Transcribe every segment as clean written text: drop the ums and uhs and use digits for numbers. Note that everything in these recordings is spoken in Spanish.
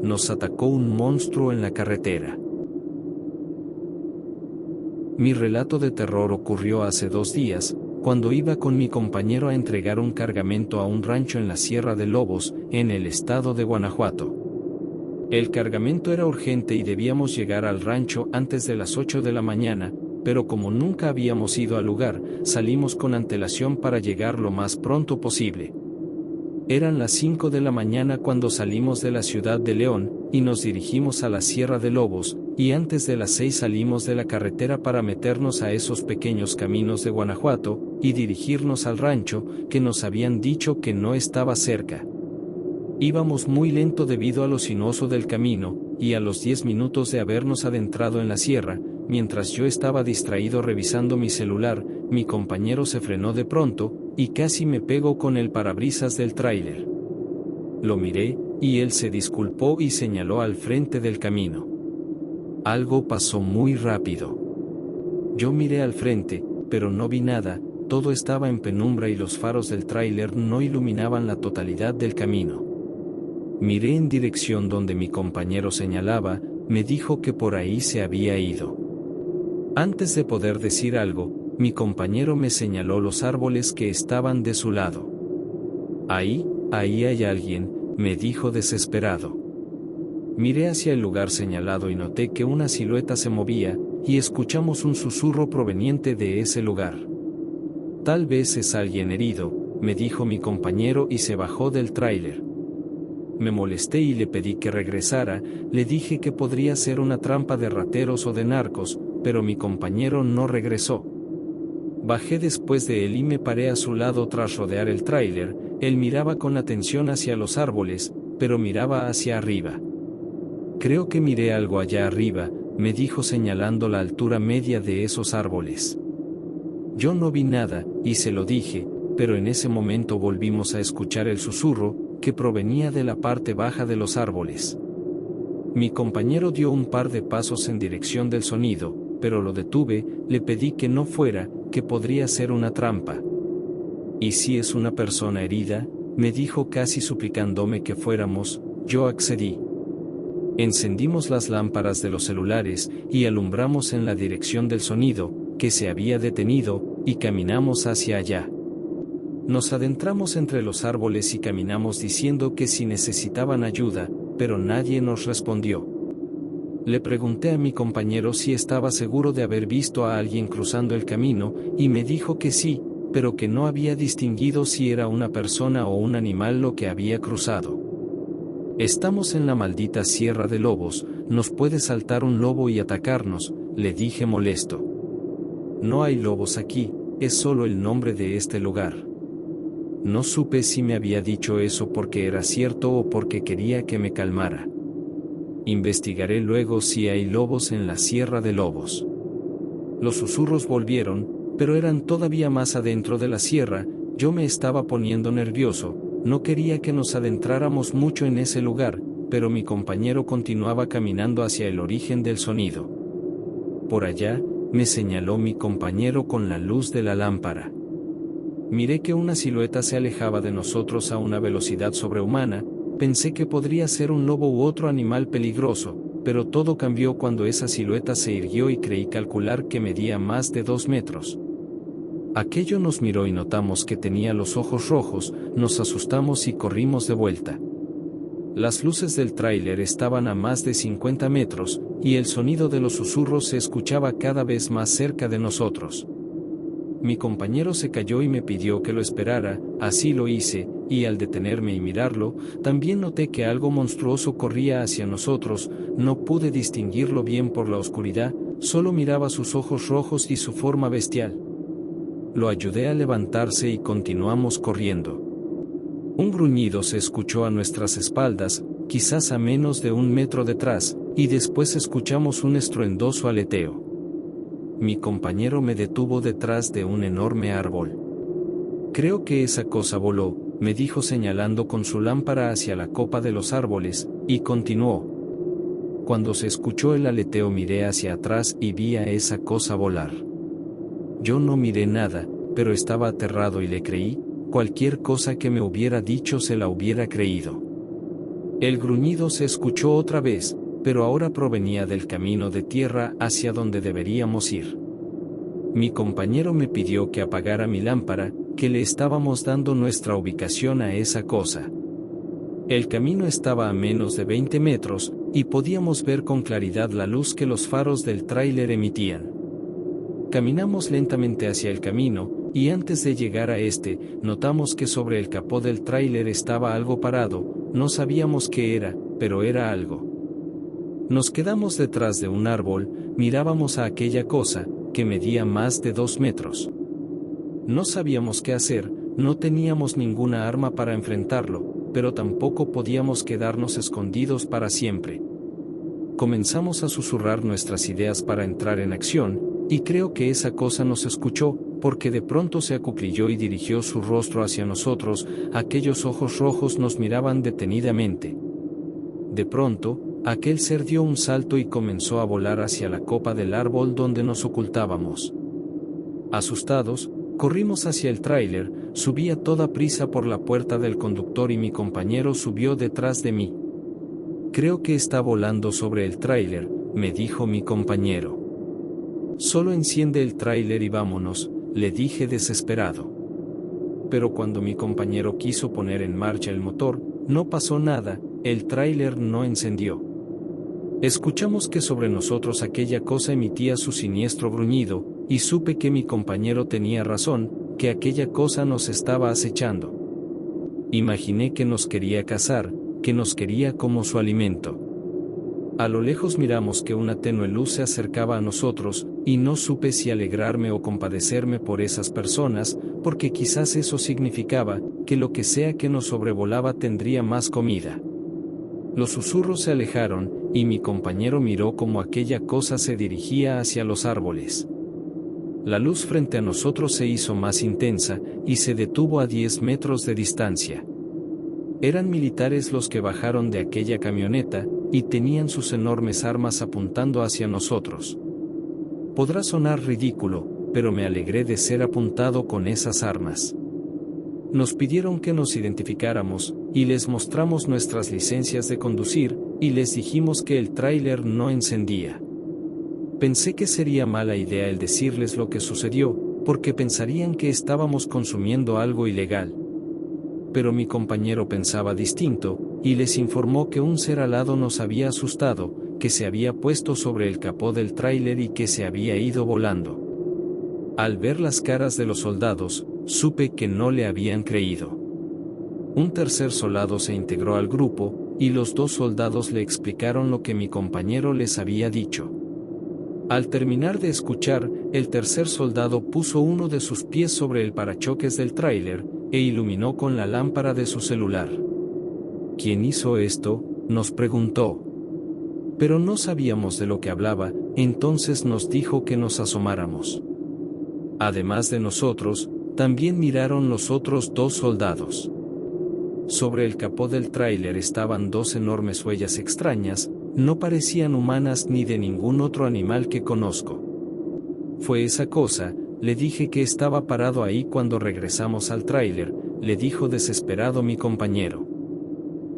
nos atacó un monstruo en la carretera. Mi relato de terror ocurrió hace 2 días, cuando iba con mi compañero a entregar un cargamento a un rancho en la Sierra de Lobos, en el estado de Guanajuato. El cargamento era urgente y debíamos llegar al rancho antes de las 8 de la mañana, pero como nunca habíamos ido al lugar, salimos con antelación para llegar lo más pronto posible. Eran las 5 de la mañana cuando salimos de la ciudad de León, y nos dirigimos a la Sierra de Lobos, y antes de las 6 salimos de la carretera para meternos a esos pequeños caminos de Guanajuato, y dirigirnos al rancho, que nos habían dicho que no estaba cerca. Íbamos muy lento debido a lo sinuoso del camino, y a los 10 minutos de habernos adentrado en la sierra, mientras yo estaba distraído revisando mi celular, mi compañero se frenó de pronto, y casi me pegó con el parabrisas del tráiler. Lo miré, y él se disculpó y señaló al frente del camino. Algo pasó muy rápido. Yo miré al frente, pero no vi nada, todo estaba en penumbra y los faros del tráiler no iluminaban la totalidad del camino. Miré en dirección donde mi compañero señalaba, me dijo que por ahí se había ido. Antes de poder decir algo, mi compañero me señaló los árboles que estaban de su lado. Ahí hay alguien, me dijo desesperado. Miré hacia el lugar señalado y noté que una silueta se movía, y escuchamos un susurro proveniente de ese lugar. Tal vez es alguien herido, me dijo mi compañero y se bajó del tráiler. Me molesté y le pedí que regresara, le dije que podría ser una trampa de rateros o de narcos, pero mi compañero no regresó. Bajé después de él y me paré a su lado tras rodear el tráiler. Él miraba con atención hacia los árboles, pero miraba hacia arriba. Creo que miré algo allá arriba, me dijo señalando la altura media de esos árboles. Yo no vi nada, y se lo dije, pero en ese momento volvimos a escuchar el susurro, que provenía de la parte baja de los árboles. Mi compañero dio un par de pasos en dirección del sonido, pero lo detuve, le pedí que no fuera, que podría ser una trampa. ¿Y si es una persona herida?, me dijo casi suplicándome que fuéramos. Yo accedí. Encendimos las lámparas de los celulares, y alumbramos en la dirección del sonido, que se había detenido, y caminamos hacia allá. Nos adentramos entre los árboles y caminamos diciendo que si necesitaban ayuda, pero nadie nos respondió. Le pregunté a mi compañero si estaba seguro de haber visto a alguien cruzando el camino, y me dijo que sí, pero que no había distinguido si era una persona o un animal lo que había cruzado. Estamos en la maldita Sierra de Lobos, nos puede saltar un lobo y atacarnos, le dije molesto. No hay lobos aquí, es solo el nombre de este lugar. No supe si me había dicho eso porque era cierto o porque quería que me calmara. Investigaré luego si hay lobos en la Sierra de Lobos. Los susurros volvieron, pero eran todavía más adentro de la sierra. Yo me estaba poniendo nervioso, no quería que nos adentráramos mucho en ese lugar, pero mi compañero continuaba caminando hacia el origen del sonido. Por allá, me señaló mi compañero con la luz de la lámpara. Miré que una silueta se alejaba de nosotros a una velocidad sobrehumana. Pensé que podría ser un lobo u otro animal peligroso, pero todo cambió cuando esa silueta se irguió y creí calcular que medía más de 2 metros. Aquello nos miró y notamos que tenía los ojos rojos, nos asustamos y corrimos de vuelta. Las luces del tráiler estaban a más de 50 metros, y el sonido de los susurros se escuchaba cada vez más cerca de nosotros. Mi compañero se calló y me pidió que lo esperara, así lo hice, y al detenerme y mirarlo, también noté que algo monstruoso corría hacia nosotros. No pude distinguirlo bien por la oscuridad, solo miraba sus ojos rojos y su forma bestial. Lo ayudé a levantarse y continuamos corriendo. Un gruñido se escuchó a nuestras espaldas, quizás a menos de 1 metro detrás, y después escuchamos un estruendoso aleteo. Mi compañero me detuvo detrás de un enorme árbol. Creo que esa cosa voló, me dijo señalando con su lámpara hacia la copa de los árboles, y continuó. Cuando se escuchó el aleteo miré hacia atrás y vi a esa cosa volar. Yo no miré nada, pero estaba aterrado y le creí. Cualquier cosa que me hubiera dicho se la hubiera creído. El gruñido se escuchó otra vez, pero ahora provenía del camino de tierra hacia donde deberíamos ir. Mi compañero me pidió que apagara mi lámpara, que le estábamos dando nuestra ubicación a esa cosa. El camino estaba a menos de 20 metros, y podíamos ver con claridad la luz que los faros del tráiler emitían. Caminamos lentamente hacia el camino, y antes de llegar a este, notamos que sobre el capó del tráiler estaba algo parado, no sabíamos qué era, pero era algo. Nos quedamos detrás de un árbol, mirábamos a aquella cosa, que medía más de 2 metros. No sabíamos qué hacer, no teníamos ninguna arma para enfrentarlo, pero tampoco podíamos quedarnos escondidos para siempre. Comenzamos a susurrar nuestras ideas para entrar en acción, y creo que esa cosa nos escuchó, porque de pronto se acuclilló y dirigió su rostro hacia nosotros, aquellos ojos rojos nos miraban detenidamente. De pronto, aquel ser dio un salto y comenzó a volar hacia la copa del árbol donde nos ocultábamos. Asustados, corrimos hacia el tráiler, subí a toda prisa por la puerta del conductor y mi compañero subió detrás de mí. Creo que está volando sobre el tráiler, me dijo mi compañero. Solo enciende el tráiler y vámonos, le dije desesperado. Pero cuando mi compañero quiso poner en marcha el motor, no pasó nada, el tráiler no encendió. Escuchamos que sobre nosotros aquella cosa emitía su siniestro gruñido, y supe que mi compañero tenía razón, que aquella cosa nos estaba acechando. Imaginé que nos quería cazar, que nos quería como su alimento. A lo lejos miramos que una tenue luz se acercaba a nosotros, y no supe si alegrarme o compadecerme por esas personas, porque quizás eso significaba, que lo que sea que nos sobrevolaba tendría más comida. Los susurros se alejaron, y mi compañero miró como aquella cosa se dirigía hacia los árboles. La luz frente a nosotros se hizo más intensa, y se detuvo a 10 metros de distancia. Eran militares los que bajaron de aquella camioneta, y tenían sus enormes armas apuntando hacia nosotros. Podrá sonar ridículo, pero me alegré de ser apuntado con esas armas. Nos pidieron que nos identificáramos, y les mostramos nuestras licencias de conducir, y les dijimos que el tráiler no encendía. Pensé que sería mala idea el decirles lo que sucedió, porque pensarían que estábamos consumiendo algo ilegal. Pero mi compañero pensaba distinto, y les informó que un ser alado nos había asustado, que se había puesto sobre el capó del tráiler y que se había ido volando. Al ver las caras de los soldados, supe que no le habían creído. Un tercer soldado se integró al grupo, y los 2 soldados le explicaron lo que mi compañero les había dicho. Al terminar de escuchar, el tercer soldado puso uno de sus pies sobre el parachoques del tráiler, e iluminó con la lámpara de su celular. ¿Quién hizo esto?, nos preguntó. Pero no sabíamos de lo que hablaba, entonces nos dijo que nos asomáramos. Además de nosotros, también miraron los otros 2 soldados. Sobre el capó del tráiler estaban 2 enormes huellas extrañas, no parecían humanas ni de ningún otro animal que conozco. Fue esa cosa, le dije que estaba parado ahí cuando regresamos al tráiler, le dijo desesperado mi compañero.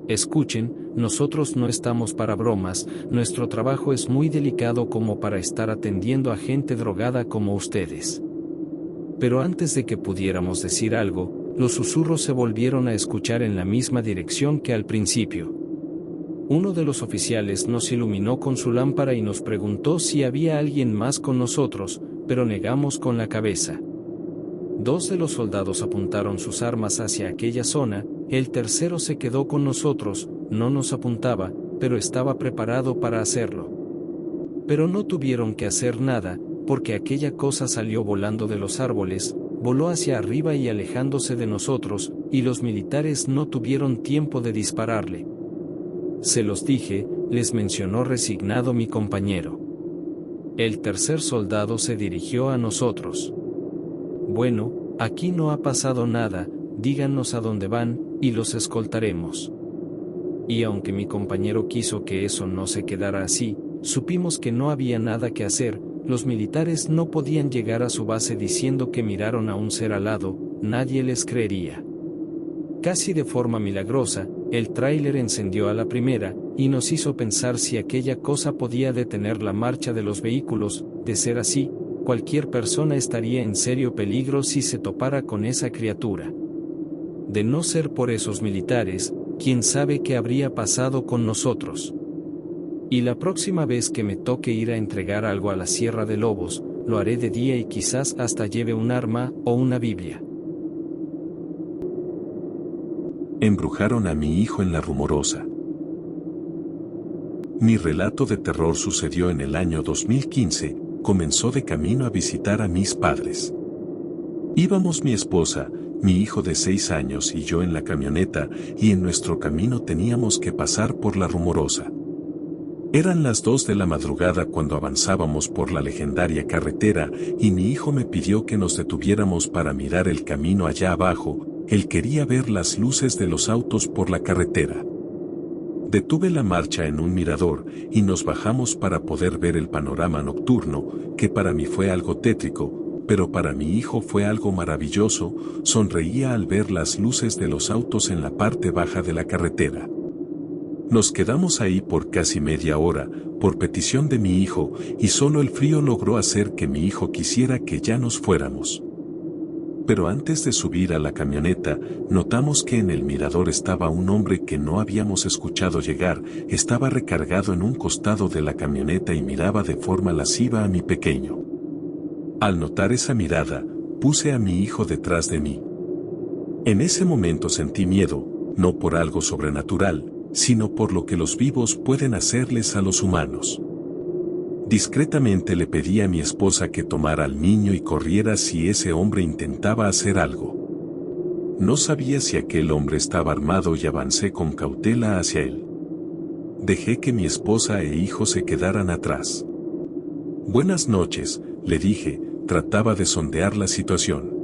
Escuchen, nosotros no estamos para bromas, nuestro trabajo es muy delicado como para estar atendiendo a gente drogada como ustedes. Pero antes de que pudiéramos decir algo, los susurros se volvieron a escuchar en la misma dirección que al principio. Uno de los oficiales nos iluminó con su lámpara y nos preguntó si había alguien más con nosotros, pero negamos con la cabeza. 2 de los soldados apuntaron sus armas hacia aquella zona, el tercero se quedó con nosotros, no nos apuntaba, pero estaba preparado para hacerlo. Pero no tuvieron que hacer nada, porque aquella cosa salió volando de los árboles, voló hacia arriba y alejándose de nosotros, y los militares no tuvieron tiempo de dispararle. Se los dije, les mencionó resignado mi compañero. El tercer soldado se dirigió a nosotros. Bueno, aquí no ha pasado nada, díganos a dónde van, y los escoltaremos. Y aunque mi compañero quiso que eso no se quedara así, supimos que no había nada que hacer, los militares no podían llegar a su base diciendo que miraron a un ser alado, nadie les creería. Casi de forma milagrosa, El tráiler encendió a la primera, y nos hizo pensar si aquella cosa podía detener la marcha de los vehículos. De ser así, cualquier persona estaría en serio peligro si se topara con esa criatura. De no ser por esos militares, quién sabe qué habría pasado con nosotros. Y la próxima vez que me toque ir a entregar algo a la Sierra de Lobos, lo haré de día y quizás hasta lleve un arma o una Biblia. Embrujaron a mi hijo en La Rumorosa. Mi relato de terror sucedió en el año 2015, comenzó de camino a visitar a mis padres. Íbamos mi esposa, mi hijo de 6 años y yo en la camioneta, y en nuestro camino teníamos que pasar por La Rumorosa. Eran las 2 de la madrugada cuando avanzábamos por la legendaria carretera, y mi hijo me pidió que nos detuviéramos para mirar el camino allá abajo. Él quería ver las luces de los autos por la carretera. Detuve la marcha en un mirador, y nos bajamos para poder ver el panorama nocturno, que para mí fue algo tétrico, pero para mi hijo fue algo maravilloso. Sonreía al ver las luces de los autos en la parte baja de la carretera. Nos quedamos ahí por casi media hora, por petición de mi hijo, y solo el frío logró hacer que mi hijo quisiera que ya nos fuéramos. Pero antes de subir a la camioneta, notamos que en el mirador estaba un hombre que no habíamos escuchado llegar. Estaba recargado en un costado de la camioneta y miraba de forma lasciva a mi pequeño. Al notar esa mirada, puse a mi hijo detrás de mí. En ese momento sentí miedo, no por algo sobrenatural, sino por lo que los vivos pueden hacerles a los humanos. Discretamente le pedí a mi esposa que tomara al niño y corriera si ese hombre intentaba hacer algo. No sabía si aquel hombre estaba armado y avancé con cautela hacia él. Dejé que mi esposa e hijo se quedaran atrás. Buenas noches, le dije, trataba de sondear la situación.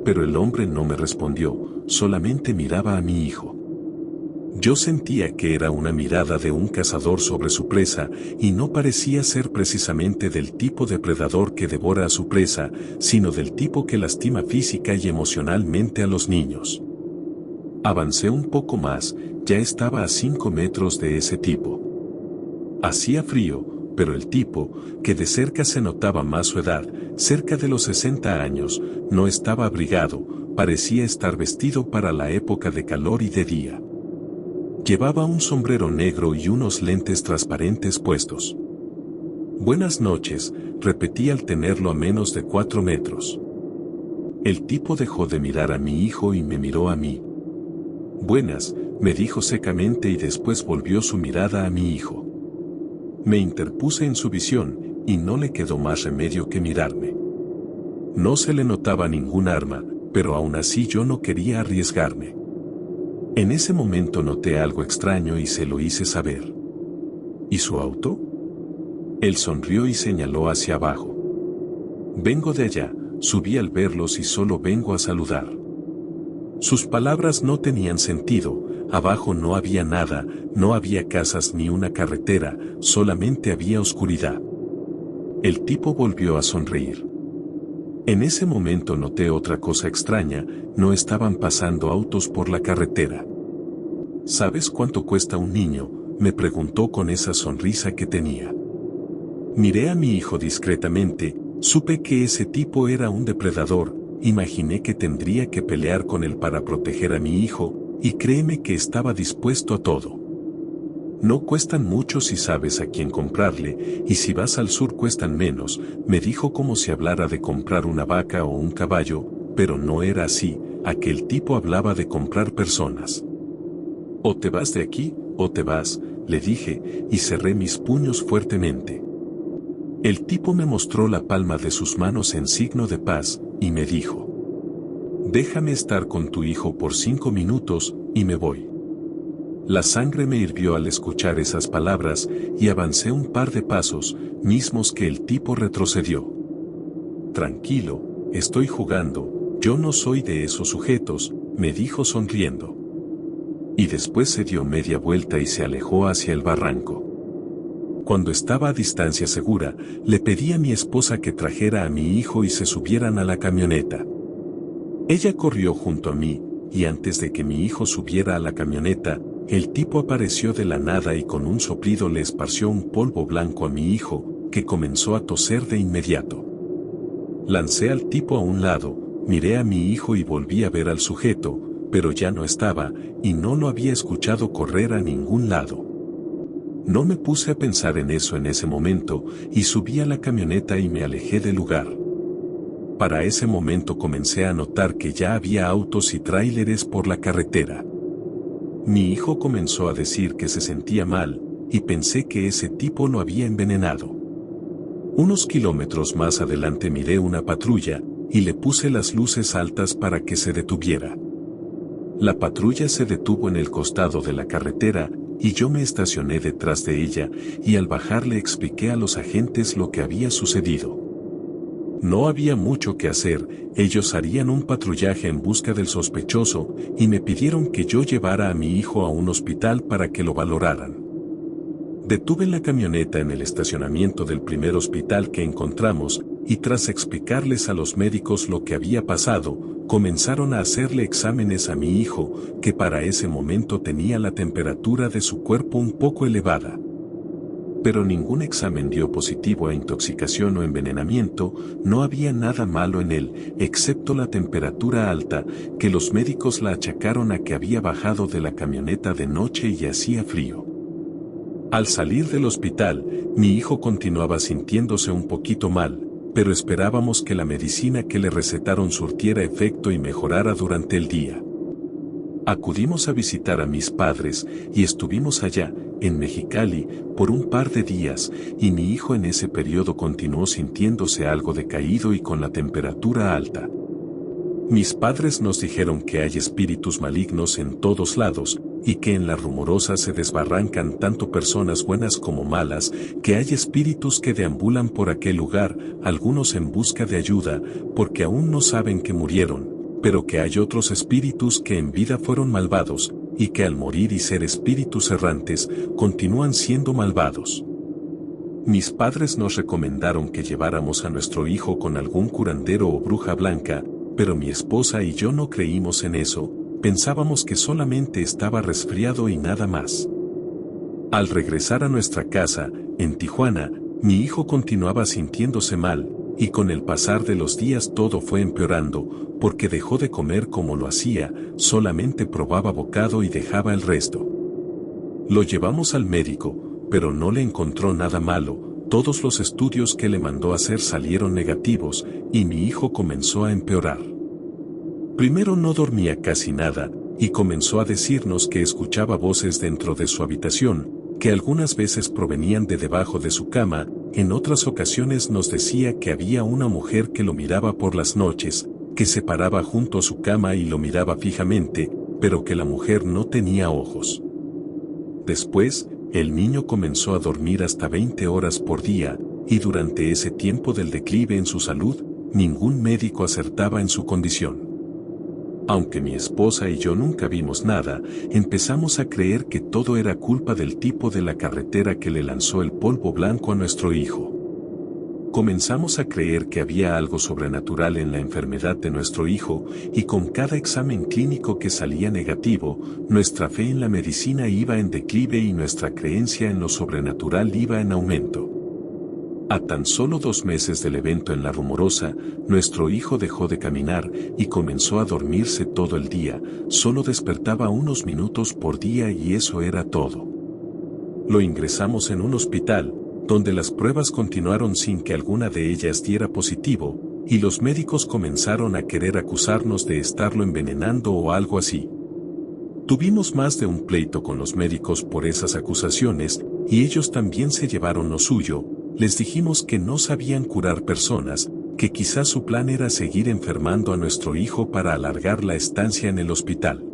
Pero el hombre no me respondió, solamente miraba a mi hijo. Yo sentía que era una mirada de un cazador sobre su presa, y no parecía ser precisamente del tipo de predador que devora a su presa, sino del tipo que lastima física y emocionalmente a los niños. Avancé un poco más, ya estaba a 5 metros de ese tipo. Hacía frío, pero el tipo, que de cerca se notaba más su edad, cerca de los 60 años, no estaba abrigado, parecía estar vestido para la época de calor y de día. Llevaba un sombrero negro y unos lentes transparentes puestos. Buenas noches, repetí al tenerlo a menos de 4 metros. El tipo dejó de mirar a mi hijo y me miró a mí. Buenas, me dijo secamente y después volvió su mirada a mi hijo. Me interpuse en su visión, y no le quedó más remedio que mirarme. No se le notaba ningún arma, pero aún así yo no quería arriesgarme. En ese momento noté algo extraño y se lo hice saber. ¿Y su auto? Él sonrió y señaló hacia abajo. Vengo de allá, subí al verlos y solo vengo a saludar. Sus palabras no tenían sentido, abajo no había nada, no había casas ni una carretera, solamente había oscuridad. El tipo volvió a sonreír. En ese momento noté otra cosa extraña, no estaban pasando autos por la carretera. ¿Sabes cuánto cuesta un niño?, me preguntó con esa sonrisa que tenía. Miré a mi hijo discretamente, supe que ese tipo era un depredador, imaginé que tendría que pelear con él para proteger a mi hijo, y créeme que estaba dispuesto a todo. No cuestan mucho si sabes a quién comprarle, y si vas al sur cuestan menos, me dijo como si hablara de comprar una vaca o un caballo, pero no era así, aquel tipo hablaba de comprar personas. O te vas de aquí, o te vas, le dije, y cerré mis puños fuertemente. El tipo me mostró la palma de sus manos en signo de paz, y me dijo: déjame estar con tu hijo por 5 minutos, y me voy. La sangre me hirvió al escuchar esas palabras, y avancé un par de pasos, mismos que el tipo retrocedió. Tranquilo, estoy jugando, yo no soy de esos sujetos, me dijo sonriendo. Y después se dio media vuelta y se alejó hacia el barranco. Cuando estaba a distancia segura, le pedí a mi esposa que trajera a mi hijo y se subieran a la camioneta. Ella corrió junto a mí, y antes de que mi hijo subiera a la camioneta, el tipo apareció de la nada y con un soplido le esparció un polvo blanco a mi hijo, que comenzó a toser de inmediato. Lancé al tipo a un lado, miré a mi hijo y volví a ver al sujeto, pero ya no estaba, y no lo había escuchado correr a ningún lado. No me puse a pensar en eso en ese momento, y subí a la camioneta y me alejé del lugar. Para ese momento comencé a notar que ya había autos y tráileres por la carretera. Mi hijo comenzó a decir que se sentía mal, y pensé que ese tipo lo había envenenado. Unos kilómetros más adelante miré una patrulla, y le puse las luces altas para que se detuviera. La patrulla se detuvo en el costado de la carretera, y yo me estacioné detrás de ella, y al bajar le expliqué a los agentes lo que había sucedido. No había mucho que hacer, ellos harían un patrullaje en busca del sospechoso, y me pidieron que yo llevara a mi hijo a un hospital para que lo valoraran. Detuve la camioneta en el estacionamiento del primer hospital que encontramos, y tras explicarles a los médicos lo que había pasado, comenzaron a hacerle exámenes a mi hijo, que para ese momento tenía la temperatura de su cuerpo un poco elevada. Pero ningún examen dio positivo a intoxicación o envenenamiento, no había nada malo en él, excepto la temperatura alta, que los médicos la achacaron a que había bajado de la camioneta de noche y hacía frío. Al salir del hospital, mi hijo continuaba sintiéndose un poquito mal, pero esperábamos que la medicina que le recetaron surtiera efecto y mejorara durante el día. Acudimos a visitar a mis padres y estuvimos allá, en Mexicali, por un par de días, y mi hijo en ese periodo continuó sintiéndose algo decaído y con la temperatura alta. Mis padres nos dijeron que hay espíritus malignos en todos lados, y que en la Rumorosa se desbarrancan tanto personas buenas como malas, que hay espíritus que deambulan por aquel lugar, algunos en busca de ayuda, porque aún no saben que murieron, pero que hay otros espíritus que en vida fueron malvados, y que al morir y ser espíritus errantes, continúan siendo malvados. Mis padres nos recomendaron que lleváramos a nuestro hijo con algún curandero o bruja blanca, pero mi esposa y yo no creímos en eso, pensábamos que solamente estaba resfriado y nada más. Al regresar a nuestra casa, en Tijuana, mi hijo continuaba sintiéndose mal, y con el pasar de los días todo fue empeorando, porque dejó de comer como lo hacía, solamente probaba bocado y dejaba el resto. Lo llevamos al médico, pero no le encontró nada malo, todos los estudios que le mandó hacer salieron negativos, y mi hijo comenzó a empeorar. Primero no dormía casi nada, y comenzó a decirnos que escuchaba voces dentro de su habitación, que algunas veces provenían de debajo de su cama, en otras ocasiones nos decía que había una mujer que lo miraba por las noches, que se paraba junto a su cama y lo miraba fijamente, pero que la mujer no tenía ojos. Después, el niño comenzó a dormir hasta 20 horas por día, y durante ese tiempo del declive en su salud, ningún médico acertaba en su condición. Aunque mi esposa y yo nunca vimos nada, empezamos a creer que todo era culpa del tipo de la carretera que le lanzó el polvo blanco a nuestro hijo. Comenzamos a creer que había algo sobrenatural en la enfermedad de nuestro hijo, y con cada examen clínico que salía negativo, nuestra fe en la medicina iba en declive y nuestra creencia en lo sobrenatural iba en aumento. A tan solo 2 meses del evento en la Rumorosa, nuestro hijo dejó de caminar y comenzó a dormirse todo el día, solo despertaba unos minutos por día y eso era todo. Lo ingresamos en un hospital, donde las pruebas continuaron sin que alguna de ellas diera positivo, y los médicos comenzaron a querer acusarnos de estarlo envenenando o algo así. Tuvimos más de un pleito con los médicos por esas acusaciones, y ellos también se llevaron lo suyo. Les dijimos que no sabían curar personas, que quizás su plan era seguir enfermando a nuestro hijo para alargar la estancia en el hospital.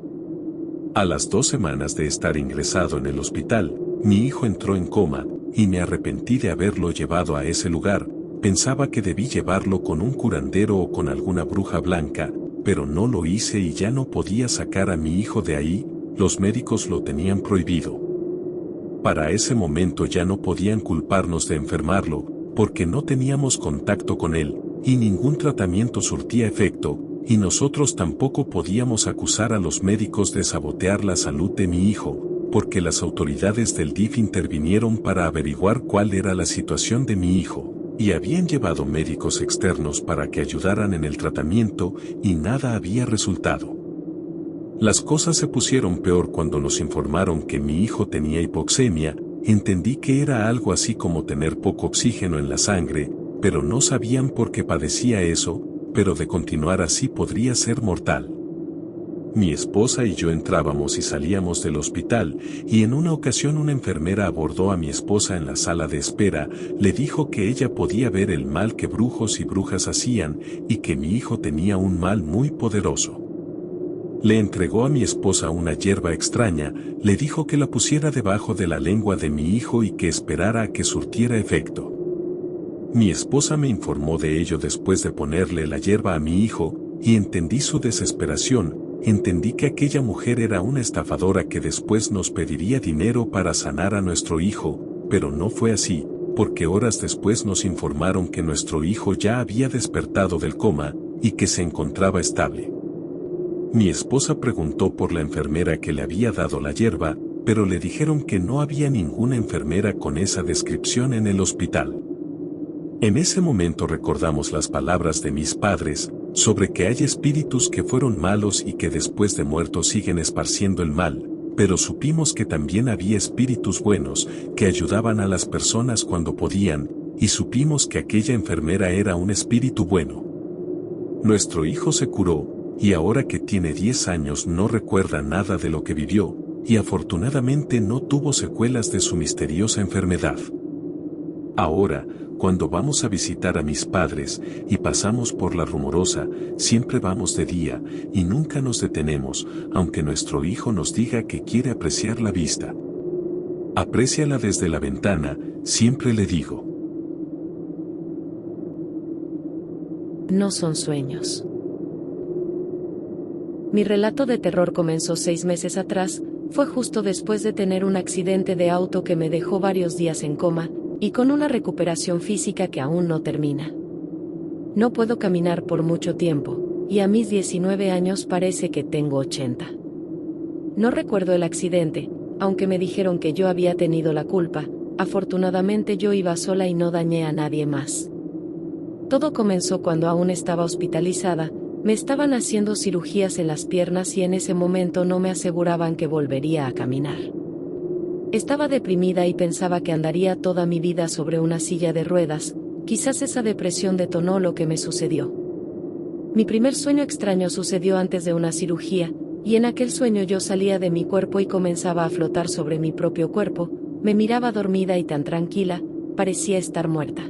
A las 2 semanas de estar ingresado en el hospital, mi hijo entró en coma, y me arrepentí de haberlo llevado a ese lugar. Pensaba que debí llevarlo con un curandero o con alguna bruja blanca, pero no lo hice y ya no podía sacar a mi hijo de ahí, los médicos lo tenían prohibido. Para ese momento ya no podían culparnos de enfermarlo, porque no teníamos contacto con él, y ningún tratamiento surtía efecto, y nosotros tampoco podíamos acusar a los médicos de sabotear la salud de mi hijo, porque las autoridades del DIF intervinieron para averiguar cuál era la situación de mi hijo, y habían llevado médicos externos para que ayudaran en el tratamiento y nada había resultado. Las cosas se pusieron peor cuando nos informaron que mi hijo tenía hipoxemia. Entendí que era algo así como tener poco oxígeno en la sangre, pero no sabían por qué padecía eso, pero de continuar así podría ser mortal. Mi esposa y yo entrábamos y salíamos del hospital, y en una ocasión una enfermera abordó a mi esposa en la sala de espera, le dijo que ella podía ver el mal que brujos y brujas hacían, y que mi hijo tenía un mal muy poderoso. Le entregó a mi esposa una hierba extraña, le dijo que la pusiera debajo de la lengua de mi hijo y que esperara a que surtiera efecto. Mi esposa me informó de ello después de ponerle la hierba a mi hijo, y entendí su desesperación. Entendí que aquella mujer era una estafadora que después nos pediría dinero para sanar a nuestro hijo, pero no fue así, porque horas después nos informaron que nuestro hijo ya había despertado del coma, y que se encontraba estable. Mi esposa preguntó por la enfermera que le había dado la hierba, pero le dijeron que no había ninguna enfermera con esa descripción en el hospital. En ese momento recordamos las palabras de mis padres, sobre que hay espíritus que fueron malos y que después de muertos siguen esparciendo el mal, pero supimos que también había espíritus buenos, que ayudaban a las personas cuando podían, y supimos que aquella enfermera era un espíritu bueno. Nuestro hijo se curó, y ahora que tiene 10 años no recuerda nada de lo que vivió, y afortunadamente no tuvo secuelas de su misteriosa enfermedad. Ahora, cuando vamos a visitar a mis padres y pasamos por La Rumorosa, siempre vamos de día y nunca nos detenemos, aunque nuestro hijo nos diga que quiere apreciar la vista. Apréciala desde la ventana, siempre le digo. No son sueños. Mi relato de terror comenzó 6 meses atrás, fue justo después de tener un accidente de auto que me dejó varios días en coma, y con una recuperación física que aún no termina. No puedo caminar por mucho tiempo, y a mis 19 años parece que tengo 80. No recuerdo el accidente, aunque me dijeron que yo había tenido la culpa. Afortunadamente yo iba sola y no dañé a nadie más. Todo comenzó cuando aún estaba hospitalizada, me estaban haciendo cirugías en las piernas y en ese momento no me aseguraban que volvería a caminar. Estaba deprimida y pensaba que andaría toda mi vida sobre una silla de ruedas. Quizás esa depresión detonó lo que me sucedió. Mi primer sueño extraño sucedió antes de una cirugía, y en aquel sueño yo salía de mi cuerpo y comenzaba a flotar sobre mi propio cuerpo, me miraba dormida y tan tranquila, parecía estar muerta.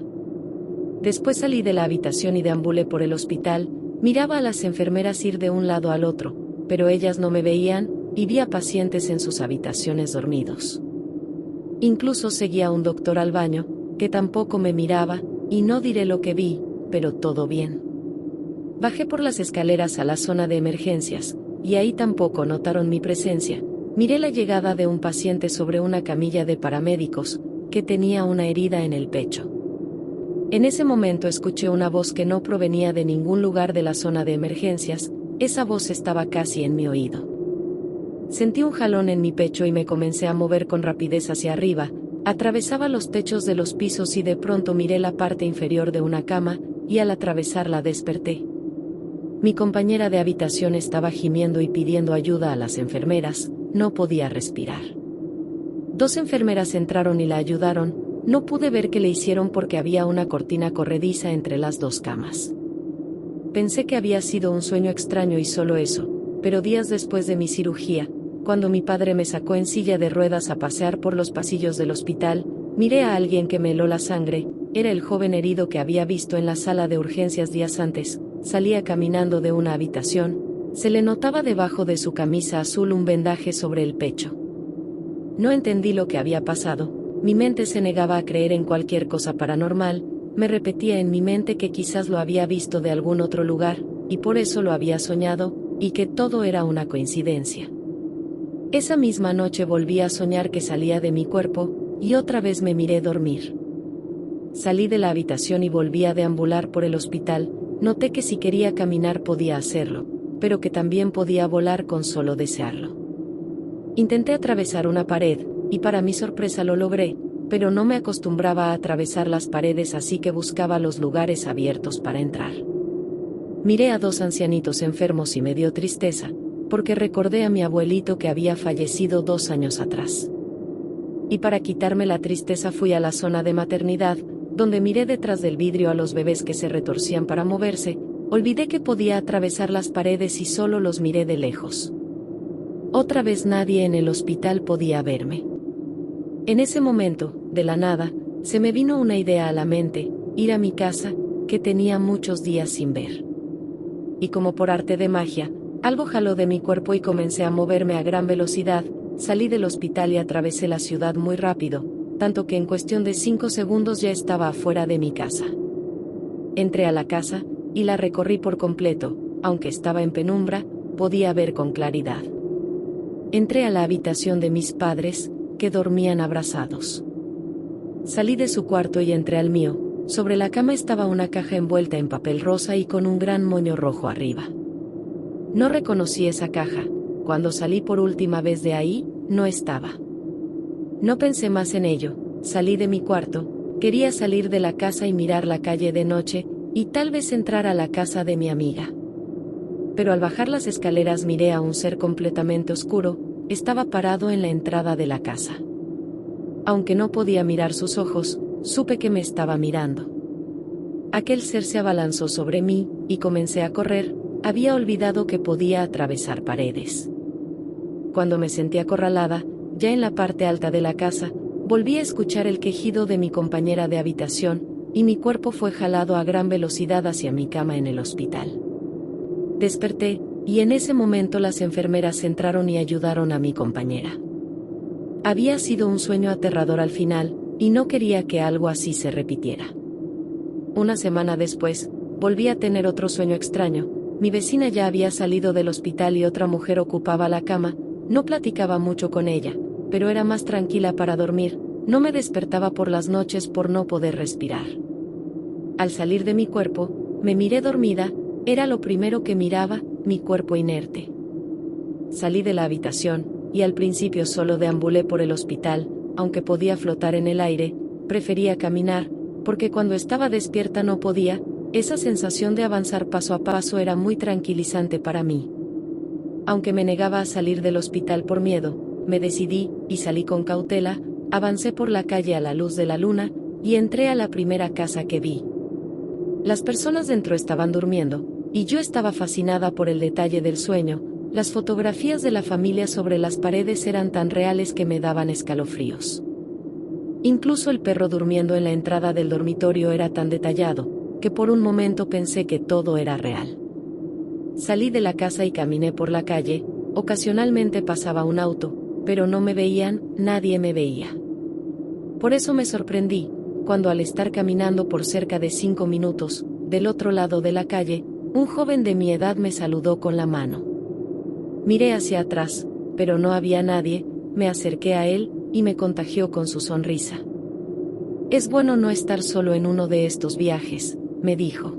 Después salí de la habitación y deambulé por el hospital, miraba a las enfermeras ir de un lado al otro, pero ellas no me veían, y vi a pacientes en sus habitaciones dormidos. Incluso seguía a un doctor al baño, que tampoco me miraba, y no diré lo que vi, pero todo bien. Bajé por las escaleras a la zona de emergencias, y ahí tampoco notaron mi presencia. Miré la llegada de un paciente sobre una camilla de paramédicos, que tenía una herida en el pecho. En ese momento escuché una voz que no provenía de ningún lugar de la zona de emergencias, esa voz estaba casi en mi oído. Sentí un jalón en mi pecho y me comencé a mover con rapidez hacia arriba, atravesaba los techos de los pisos y de pronto miré la parte inferior de una cama, y al atravesarla desperté. Mi compañera de habitación estaba gimiendo y pidiendo ayuda a las enfermeras, no podía respirar. 2 enfermeras entraron y la ayudaron, no pude ver qué le hicieron porque había una cortina corrediza entre las 2 camas. Pensé que había sido un sueño extraño y solo eso, pero días después de mi cirugía, cuando mi padre me sacó en silla de ruedas a pasear por los pasillos del hospital, miré a alguien que me heló la sangre. Era el joven herido que había visto en la sala de urgencias días antes. Salía caminando de una habitación, se le notaba debajo de su camisa azul un vendaje sobre el pecho. No entendí lo que había pasado, mi mente se negaba a creer en cualquier cosa paranormal, me repetía en mi mente que quizás lo había visto de algún otro lugar, y por eso lo había soñado, y que todo era una coincidencia. Esa misma noche volví a soñar que salía de mi cuerpo, y otra vez me miré dormir. Salí de la habitación y volví a deambular por el hospital, noté que si quería caminar podía hacerlo, pero que también podía volar con solo desearlo. Intenté atravesar una pared, y para mi sorpresa lo logré, pero no me acostumbraba a atravesar las paredes, así que buscaba los lugares abiertos para entrar. Miré a dos ancianitos enfermos y me dio tristeza, porque recordé a mi abuelito que había fallecido 2 años atrás. Y para quitarme la tristeza fui a la zona de maternidad, donde miré detrás del vidrio a los bebés que se retorcían para moverse. Olvidé que podía atravesar las paredes y solo los miré de lejos. Otra vez nadie en el hospital podía verme. En ese momento, de la nada, se me vino una idea a la mente: ir a mi casa, que tenía muchos días sin ver. Y como por arte de magia, algo jaló de mi cuerpo y comencé a moverme a gran velocidad. Salí del hospital y atravesé la ciudad muy rápido, tanto que en cuestión de 5 segundos ya estaba afuera de mi casa. Entré a la casa, y la recorrí por completo. Aunque estaba en penumbra, podía ver con claridad. Entré a la habitación de mis padres, que dormían abrazados. Salí de su cuarto y entré al mío. Sobre la cama estaba una caja envuelta en papel rosa y con un gran moño rojo arriba. No reconocí esa caja. Cuando salí por última vez de ahí, no estaba. No pensé más en ello. Salí de mi cuarto. Quería salir de la casa y mirar la calle de noche, y tal vez entrar a la casa de mi amiga. Pero al bajar las escaleras miré a un ser completamente oscuro. Estaba parado en la entrada de la casa. Aunque no podía mirar sus ojos, supe que me estaba mirando. Aquel ser se abalanzó sobre mí, y comencé a correr. Había olvidado que podía atravesar paredes. Cuando me sentí acorralada, ya en la parte alta de la casa, volví a escuchar el quejido de mi compañera de habitación, y mi cuerpo fue jalado a gran velocidad hacia mi cama en el hospital. Desperté, y en ese momento las enfermeras entraron y ayudaron a mi compañera. Había sido un sueño aterrador al final, y no quería que algo así se repitiera. Una semana después, volví a tener otro sueño extraño. Mi vecina ya había salido del hospital y otra mujer ocupaba la cama. No platicaba mucho con ella, pero era más tranquila para dormir. No me despertaba por las noches por no poder respirar. Al salir de mi cuerpo, me miré dormida. Era lo primero que miraba, mi cuerpo inerte. Salí de la habitación, y al principio solo deambulé por el hospital. Aunque podía flotar en el aire, prefería caminar, porque cuando estaba despierta no podía. Esa sensación de avanzar paso a paso era muy tranquilizante para mí. Aunque me negaba a salir del hospital por miedo, me decidí, y salí con cautela. Avancé por la calle a la luz de la luna, y entré a la primera casa que vi. Las personas dentro estaban durmiendo, y yo estaba fascinada por el detalle del sueño. Las fotografías de la familia sobre las paredes eran tan reales que me daban escalofríos. Incluso el perro durmiendo en la entrada del dormitorio era tan detallado, que por un momento pensé que todo era real. Salí de la casa y caminé por la calle. Ocasionalmente pasaba un auto, pero no me veían, nadie me veía. Por eso me sorprendí, cuando al estar caminando por cerca de 5 minutos, del otro lado de la calle, un joven de mi edad me saludó con la mano. Miré hacia atrás, pero no había nadie. Me acerqué a él, y me contagió con su sonrisa. Es bueno no estar solo en uno de estos viajes, me dijo.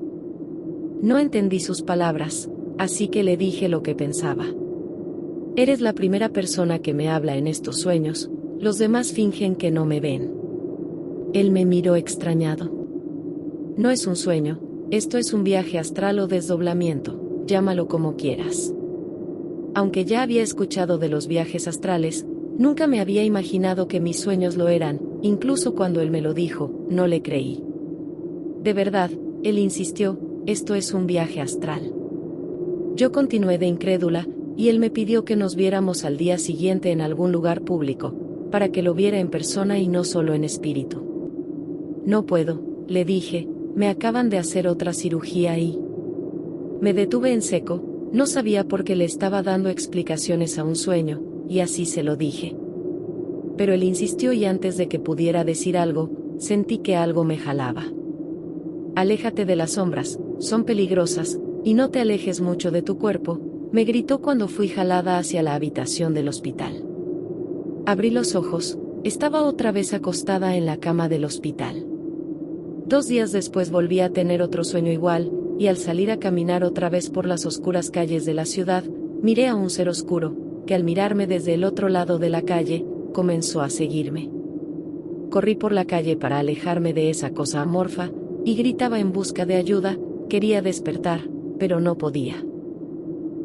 No entendí sus palabras, así que le dije lo que pensaba. Eres la primera persona que me habla en estos sueños, los demás fingen que no me ven. Él me miró extrañado. No es un sueño, esto es un viaje astral o desdoblamiento, llámalo como quieras. Aunque ya había escuchado de los viajes astrales, nunca me había imaginado que mis sueños lo eran. Incluso cuando él me lo dijo, no le creí. De verdad, él insistió, esto es un viaje astral. Yo continué de incrédula, y él me pidió que nos viéramos al día siguiente en algún lugar público, para que lo viera en persona y no solo en espíritu. No puedo, le dije, me acaban de hacer otra cirugía y... Me detuve en seco. No sabía por qué le estaba dando explicaciones a un sueño, y así se lo dije. Pero él insistió y antes de que pudiera decir algo, sentí que algo me jalaba. Aléjate de las sombras, son peligrosas, y no te alejes mucho de tu cuerpo, me gritó cuando fui jalada hacia la habitación del hospital. Abrí los ojos, estaba otra vez acostada en la cama del hospital. 2 días después volví a tener otro sueño igual, y al salir a caminar otra vez por las oscuras calles de la ciudad, miré a un ser oscuro, que al mirarme desde el otro lado de la calle, comenzó a seguirme. Corrí por la calle para alejarme de esa cosa amorfa, y gritaba en busca de ayuda, quería despertar, pero no podía.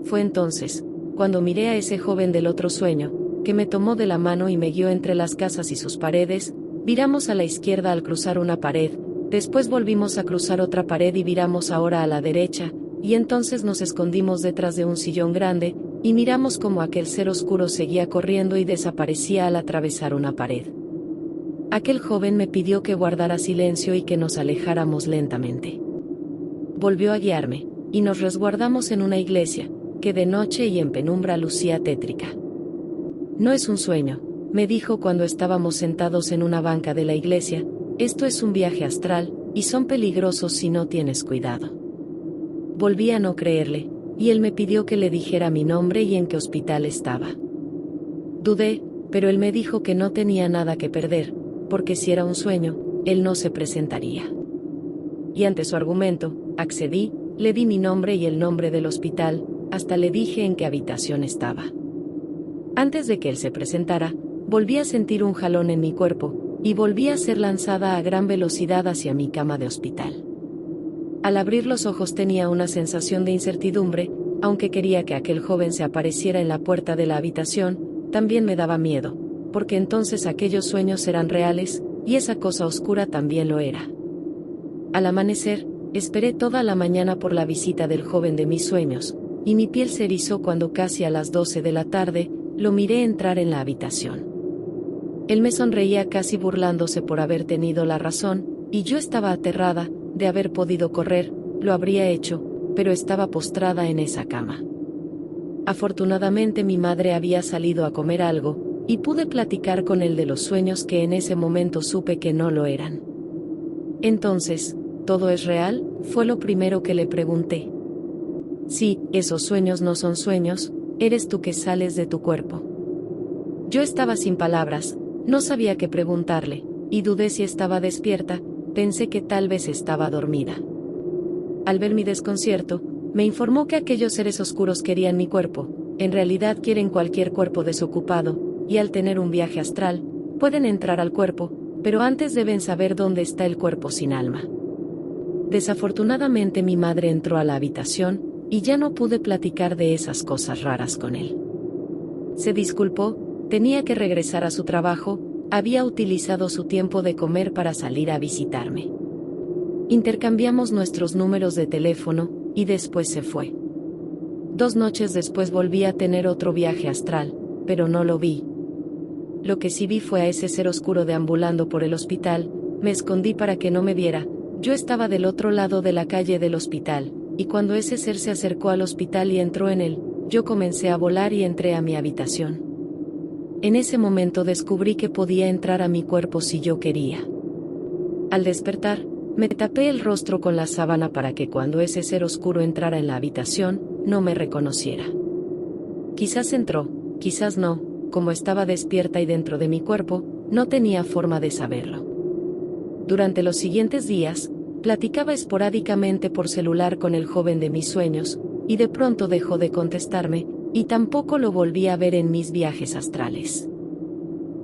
Fue entonces, cuando miré a ese joven del otro sueño, que me tomó de la mano y me guió entre las casas y sus paredes, viramos a la izquierda al cruzar una pared, después volvimos a cruzar otra pared y viramos ahora a la derecha, y entonces nos escondimos detrás de un sillón grande, y miramos como aquel ser oscuro seguía corriendo y desaparecía al atravesar una pared. Aquel joven me pidió que guardara silencio y que nos alejáramos lentamente. Volvió a guiarme, y nos resguardamos en una iglesia, que de noche y en penumbra lucía tétrica. No es un sueño, me dijo cuando estábamos sentados en una banca de la iglesia, esto es un viaje astral, y son peligrosos si no tienes cuidado. Volví a no creerle, y él me pidió que le dijera mi nombre y en qué hospital estaba. Dudé, pero él me dijo que no tenía nada que perder, porque si era un sueño, él no se presentaría. Y ante su argumento, accedí, le di mi nombre y el nombre del hospital, hasta le dije en qué habitación estaba. Antes de que él se presentara, volví a sentir un jalón en mi cuerpo, y volví a ser lanzada a gran velocidad hacia mi cama de hospital. Al abrir los ojos tenía una sensación de incertidumbre, aunque quería que aquel joven se apareciera en la puerta de la habitación, también me daba miedo, porque entonces aquellos sueños eran reales, y esa cosa oscura también lo era. Al amanecer, esperé toda la mañana por la visita del joven de mis sueños, y mi piel se erizó cuando casi a las 12 de la tarde, lo miré entrar en la habitación. Él me sonreía casi burlándose por haber tenido la razón, y yo estaba aterrada, de haber podido correr, lo habría hecho, pero estaba postrada en esa cama. Afortunadamente mi madre había salido a comer algo, y pude platicar con él de los sueños que en ese momento supe que no lo eran. Entonces, ¿todo es real?, fue lo primero que le pregunté. Sí, esos sueños no son sueños, eres tú que sales de tu cuerpo. Yo estaba sin palabras, no sabía qué preguntarle, y dudé si estaba despierta, pensé que tal vez estaba dormida. Al ver mi desconcierto, me informó que aquellos seres oscuros querían mi cuerpo, en realidad quieren cualquier cuerpo desocupado, y al tener un viaje astral, pueden entrar al cuerpo, pero antes deben saber dónde está el cuerpo sin alma. Desafortunadamente mi madre entró a la habitación, y ya no pude platicar de esas cosas raras con él. Se disculpó, tenía que regresar a su trabajo, había utilizado su tiempo de comer para salir a visitarme. Intercambiamos nuestros números de teléfono, y después se fue. 2 noches después volví a tener otro viaje astral, pero no lo vi. Lo que sí vi fue a ese ser oscuro deambulando por el hospital, me escondí para que no me viera, yo estaba del otro lado de la calle del hospital, y cuando ese ser se acercó al hospital y entró en él, yo comencé a volar y entré a mi habitación. En ese momento descubrí que podía entrar a mi cuerpo si yo quería. Al despertar, me tapé el rostro con la sábana para que cuando ese ser oscuro entrara en la habitación, no me reconociera. Quizás entró, quizás no, como estaba despierta y dentro de mi cuerpo, no tenía forma de saberlo. Durante los siguientes días, platicaba esporádicamente por celular con el joven de mis sueños, y de pronto dejó de contestarme, y tampoco lo volví a ver en mis viajes astrales.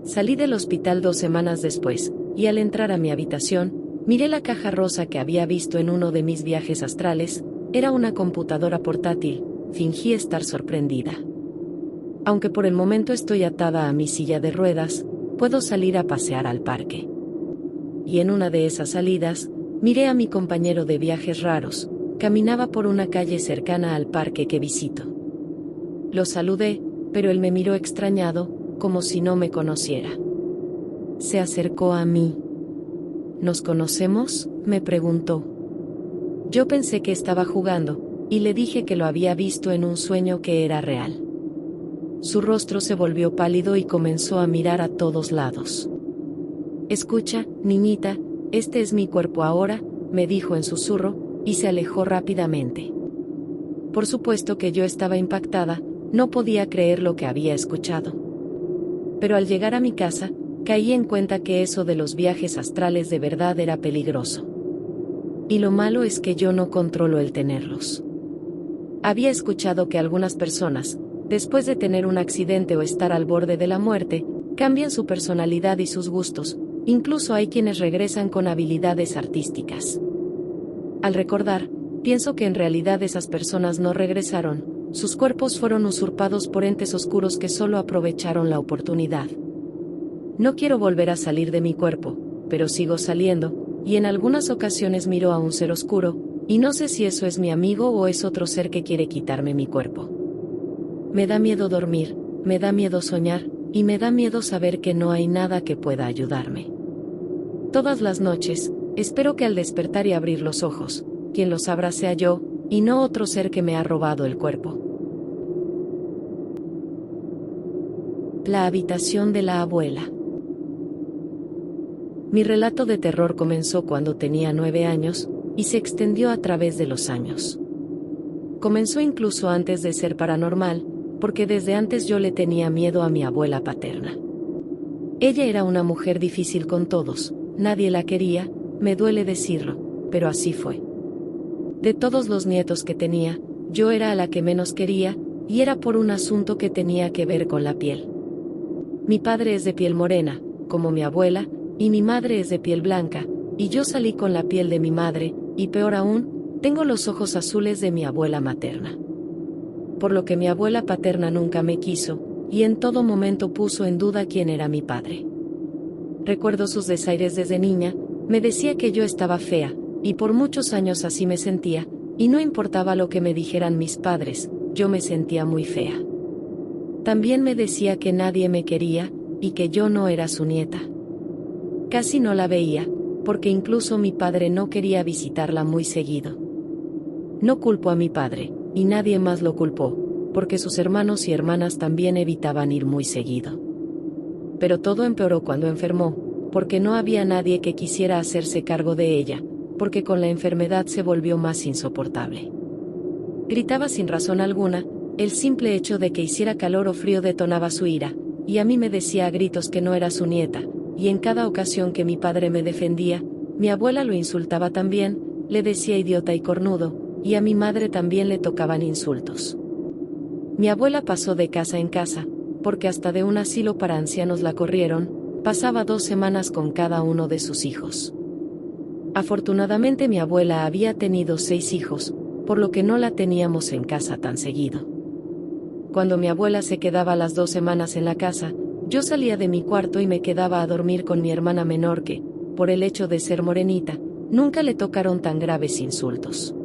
Salí del hospital 2 semanas después, y al entrar a mi habitación, miré la caja rosa que había visto en uno de mis viajes astrales, era una computadora portátil, fingí estar sorprendida. Aunque por el momento estoy atada a mi silla de ruedas, puedo salir a pasear al parque. Y en una de esas salidas, miré a mi compañero de viajes raros, caminaba por una calle cercana al parque que visito. Lo saludé, pero él me miró extrañado, como si no me conociera. Se acercó a mí. ¿Nos conocemos?, me preguntó. Yo pensé que estaba jugando, y le dije que lo había visto en un sueño que era real. Su rostro se volvió pálido y comenzó a mirar a todos lados. Escucha, niñita, este es mi cuerpo ahora, me dijo en susurro, y se alejó rápidamente. Por supuesto que yo estaba impactada, no podía creer lo que había escuchado. Pero al llegar a mi casa, caí en cuenta que eso de los viajes astrales de verdad era peligroso. y lo malo es que yo no controlo el tenerlos. Había escuchado que algunas personas, después de tener un accidente o estar al borde de la muerte, cambian su personalidad y sus gustos, incluso hay quienes regresan con habilidades artísticas. Al recordar, pienso que en realidad esas personas no regresaron, sus cuerpos fueron usurpados por entes oscuros que solo aprovecharon la oportunidad. No quiero volver a salir de mi cuerpo, pero sigo saliendo, y en algunas ocasiones miro a un ser oscuro, y no sé si eso es mi amigo o es otro ser que quiere quitarme mi cuerpo. Me da miedo dormir, me da miedo soñar, y me da miedo saber que no hay nada que pueda ayudarme. Todas las noches, espero que al despertar y abrir los ojos, quien los abra sea yo, y no otro ser que me ha robado el cuerpo. La habitación de la abuela. Mi relato de terror comenzó cuando tenía 9 años, y se extendió a través de los años. Comenzó incluso antes de ser paranormal, porque desde antes yo le tenía miedo a mi abuela paterna. Ella era una mujer difícil con todos, nadie la quería, me duele decirlo, pero así fue. De todos los nietos que tenía, yo era a la que menos quería, y era por un asunto que tenía que ver con la piel. Mi padre es de piel morena, como mi abuela, y mi madre es de piel blanca, y yo salí con la piel de mi madre, y peor aún, tengo los ojos azules de mi abuela materna. Por lo que mi abuela paterna nunca me quiso, y en todo momento puso en duda quién era mi padre. Recuerdo sus desaires desde niña, me decía que yo estaba fea, y por muchos años así me sentía, y no importaba lo que me dijeran mis padres, yo me sentía muy fea. También me decía que nadie me quería, y que yo no era su nieta. Casi no la veía, porque incluso mi padre no quería visitarla muy seguido. No culpo a mi padre, y nadie más lo culpó, porque sus hermanos y hermanas también evitaban ir muy seguido. Pero todo empeoró cuando enfermó, porque no había nadie que quisiera hacerse cargo de ella, porque con la enfermedad se volvió más insoportable. Gritaba sin razón alguna, el simple hecho de que hiciera calor o frío detonaba su ira, y a mí me decía a gritos que no era su nieta, y en cada ocasión que mi padre me defendía, mi abuela lo insultaba también, le decía idiota y cornudo, y a mi madre también le tocaban insultos. Mi abuela pasó de casa en casa, porque hasta de un asilo para ancianos la corrieron, pasaba 2 semanas con cada uno de sus hijos. Afortunadamente mi abuela había tenido 6 hijos, por lo que no la teníamos en casa tan seguido. Cuando mi abuela se quedaba las 2 semanas en la casa, yo salía de mi cuarto y me quedaba a dormir con mi hermana menor que, por el hecho de ser morenita, nunca le tocaron tan graves insultos.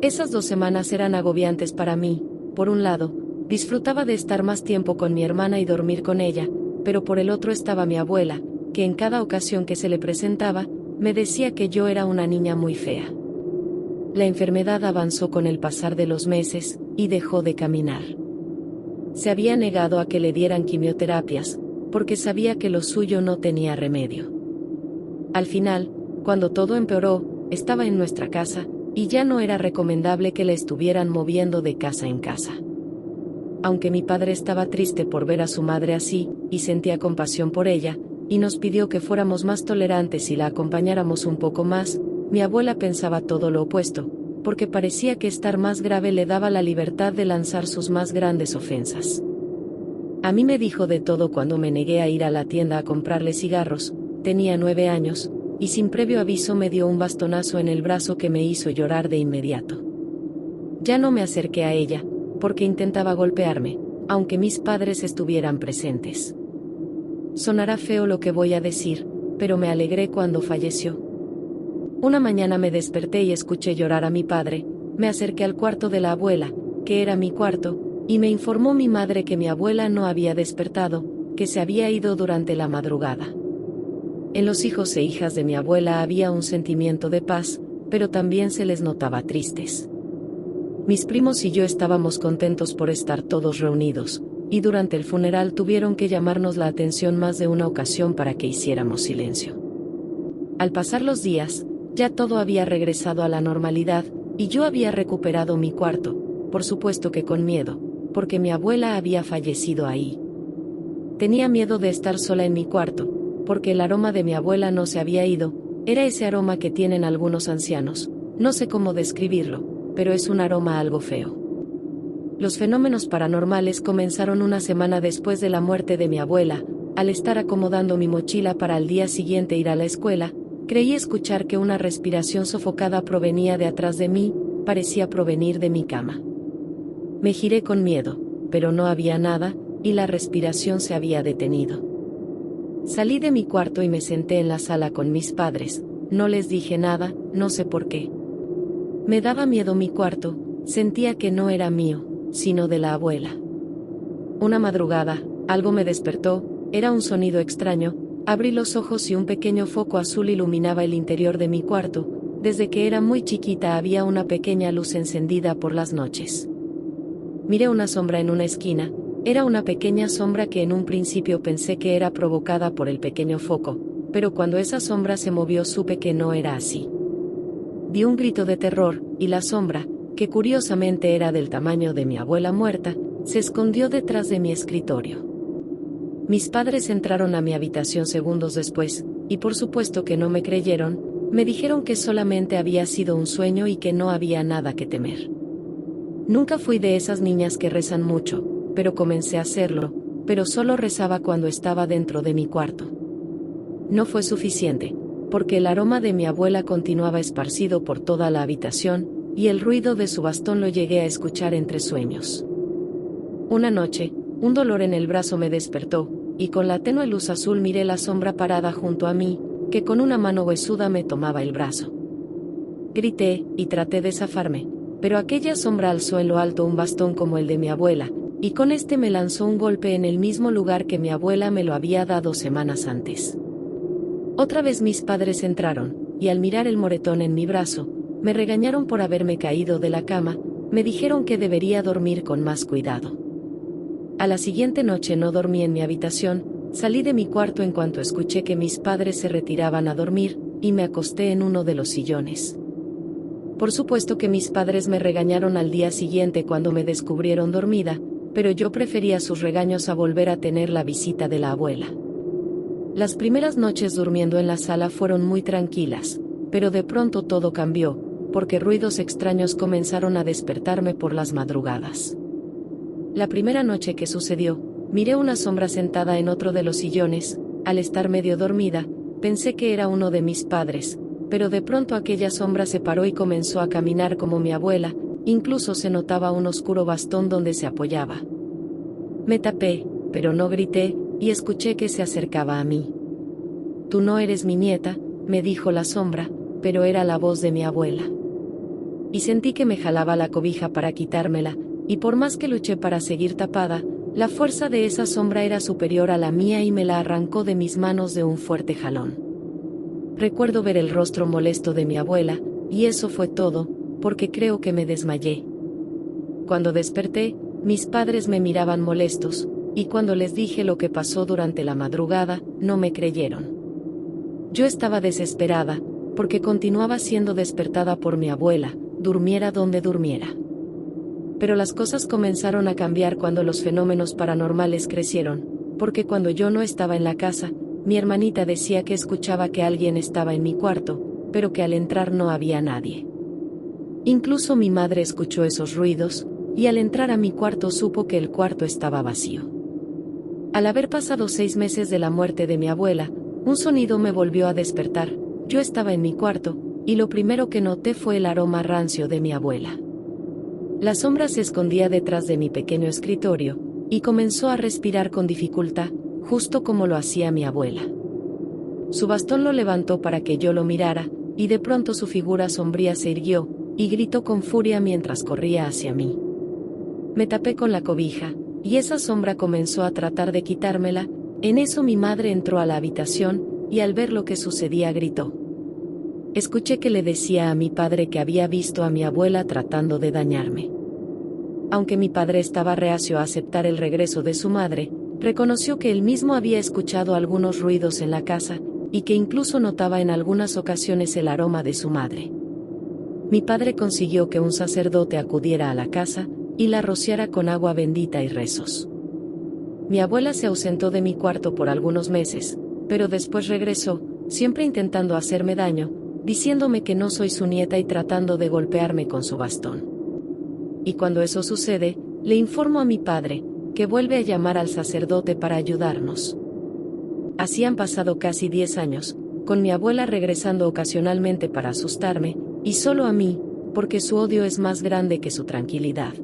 Esas 2 semanas eran agobiantes para mí. Por un lado, disfrutaba de estar más tiempo con mi hermana y dormir con ella, pero por el otro estaba mi abuela, que en cada ocasión que se le presentaba, me decía que yo era una niña muy fea. La enfermedad avanzó con el pasar de los meses, y dejó de caminar. Se había negado a que le dieran quimioterapias, porque sabía que lo suyo no tenía remedio. Al final, cuando todo empeoró, estaba en nuestra casa, y ya no era recomendable que la estuvieran moviendo de casa en casa. Aunque mi padre estaba triste por ver a su madre así, y sentía compasión por ella, y nos pidió que fuéramos más tolerantes y la acompañáramos un poco más, mi abuela pensaba todo lo opuesto, porque parecía que estar más grave le daba la libertad de lanzar sus más grandes ofensas. A mí me dijo de todo cuando me negué a ir a la tienda a comprarle cigarros, tenía 9 años, y sin previo aviso me dio un bastonazo en el brazo que me hizo llorar de inmediato. Ya no me acerqué a ella, porque intentaba golpearme, aunque mis padres estuvieran presentes. Sonará feo lo que voy a decir, pero me alegré cuando falleció. Una mañana me desperté y escuché llorar a mi padre, me acerqué al cuarto de la abuela, que era mi cuarto, y me informó mi madre que mi abuela no había despertado, que se había ido durante la madrugada. En los hijos e hijas de mi abuela había un sentimiento de paz, pero también se les notaba tristes. Mis primos y yo estábamos contentos por estar todos reunidos, y durante el funeral tuvieron que llamarnos la atención más de una ocasión para que hiciéramos silencio. Al pasar los días, ya todo había regresado a la normalidad, y yo había recuperado mi cuarto, por supuesto que con miedo, porque mi abuela había fallecido ahí. Tenía miedo de estar sola en mi cuarto, porque el aroma de mi abuela no se había ido, Era ese aroma que tienen algunos ancianos, no sé cómo describirlo, pero es un aroma algo feo. Los fenómenos paranormales comenzaron una semana después de la muerte de mi abuela. Al estar acomodando mi mochila para al día siguiente ir a la escuela, creí escuchar que una respiración sofocada provenía de atrás de mí, parecía provenir de mi cama. Me giré con miedo, pero no había nada, y la respiración se había detenido. Salí de mi cuarto y me senté en la sala con mis padres, no les dije nada, no sé por qué. Me daba miedo mi cuarto, sentía que no era mío, sino de la abuela. Una madrugada, algo me despertó, era un sonido extraño, abrí los ojos y un pequeño foco azul iluminaba el interior de mi cuarto. Desde que era muy chiquita había una pequeña luz encendida por las noches. Miré una sombra en una esquina, era una pequeña sombra que en un principio pensé que era provocada por el pequeño foco, pero cuando esa sombra se movió supe que no era así. Di un grito de terror, y la sombra, que curiosamente era del tamaño de mi abuela muerta, se escondió detrás de mi escritorio. Mis padres entraron a mi habitación segundos después, y por supuesto que no me creyeron, me dijeron que solamente había sido un sueño y que no había nada que temer. Nunca fui de esas niñas que rezan mucho, pero comencé a hacerlo, pero solo rezaba cuando estaba dentro de mi cuarto. No fue suficiente, porque el aroma de mi abuela continuaba esparcido por toda la habitación, y el ruido de su bastón lo llegué a escuchar entre sueños. Una noche, un dolor en el brazo me despertó, y con la tenue luz azul miré la sombra parada junto a mí, que con una mano huesuda me tomaba el brazo. Grité, y traté de zafarme, pero aquella sombra alzó en lo alto un bastón como el de mi abuela, y con este me lanzó un golpe en el mismo lugar que mi abuela me lo había dado semanas antes. Otra vez mis padres entraron, y al mirar el moretón en mi brazo, me regañaron por haberme caído de la cama, me dijeron que debería dormir con más cuidado. A la siguiente noche no dormí en mi habitación, salí de mi cuarto en cuanto escuché que mis padres se retiraban a dormir, y me acosté en uno de los sillones. Por supuesto que mis padres me regañaron al día siguiente cuando me descubrieron dormida, pero yo prefería sus regaños a volver a tener la visita de la abuela. Las primeras noches durmiendo en la sala fueron muy tranquilas, pero de pronto todo cambió, porque ruidos extraños comenzaron a despertarme por las madrugadas. La primera noche que sucedió, miré una sombra sentada en otro de los sillones. Al estar medio dormida, pensé que era uno de mis padres, pero de pronto aquella sombra se paró y comenzó a caminar como mi abuela, incluso se notaba un oscuro bastón donde se apoyaba. Me tapé, pero no grité, y escuché que se acercaba a mí. «Tú no eres mi nieta», me dijo la sombra, pero era la voz de mi abuela. Y sentí que me jalaba la cobija para quitármela, y por más que luché para seguir tapada, la fuerza de esa sombra era superior a la mía y me la arrancó de mis manos de un fuerte jalón. Recuerdo ver el rostro molesto de mi abuela, y eso fue todo, porque creo que me desmayé. Cuando desperté, mis padres me miraban molestos, y cuando les dije lo que pasó durante la madrugada, no me creyeron. Yo estaba desesperada, porque continuaba siendo despertada por mi abuela, durmiera donde durmiera. Pero las cosas comenzaron a cambiar cuando los fenómenos paranormales crecieron, porque cuando yo no estaba en la casa, mi hermanita decía que escuchaba que alguien estaba en mi cuarto, pero que al entrar no había nadie. Incluso mi madre escuchó esos ruidos, y al entrar a mi cuarto supo que el cuarto estaba vacío. Al haber pasado 6 meses de la muerte de mi abuela, un sonido me volvió a despertar. Yo estaba en mi cuarto, y lo primero que noté fue el aroma rancio de mi abuela. La sombra se escondía detrás de mi pequeño escritorio, y comenzó a respirar con dificultad, justo como lo hacía mi abuela. Su bastón lo levantó para que yo lo mirara, y de pronto su figura sombría se irguió, y gritó con furia mientras corría hacia mí. Me tapé con la cobija, y esa sombra comenzó a tratar de quitármela. En eso mi madre entró a la habitación, y al ver lo que sucedía gritó. Escuché que le decía a mi padre que había visto a mi abuela tratando de dañarme. Aunque mi padre estaba reacio a aceptar el regreso de su madre, reconoció que él mismo había escuchado algunos ruidos en la casa, y que incluso notaba en algunas ocasiones el aroma de su madre. Mi padre consiguió que un sacerdote acudiera a la casa, y la rociara con agua bendita y rezos. Mi abuela se ausentó de mi cuarto por algunos meses, pero después regresó, siempre intentando hacerme daño, diciéndome que no soy su nieta y tratando de golpearme con su bastón. Y cuando eso sucede, le informo a mi padre, que vuelve a llamar al sacerdote para ayudarnos. Así han pasado casi 10 años, con mi abuela regresando ocasionalmente para asustarme, y solo a mí, porque su odio es más grande que su tranquilidad.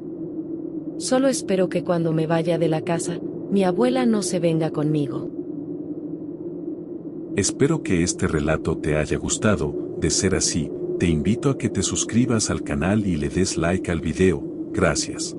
Solo espero que cuando me vaya de la casa, mi abuela no se venga conmigo. Espero que este relato te haya gustado. De ser así, te invito a que te suscribas al canal y le des like al video. Gracias.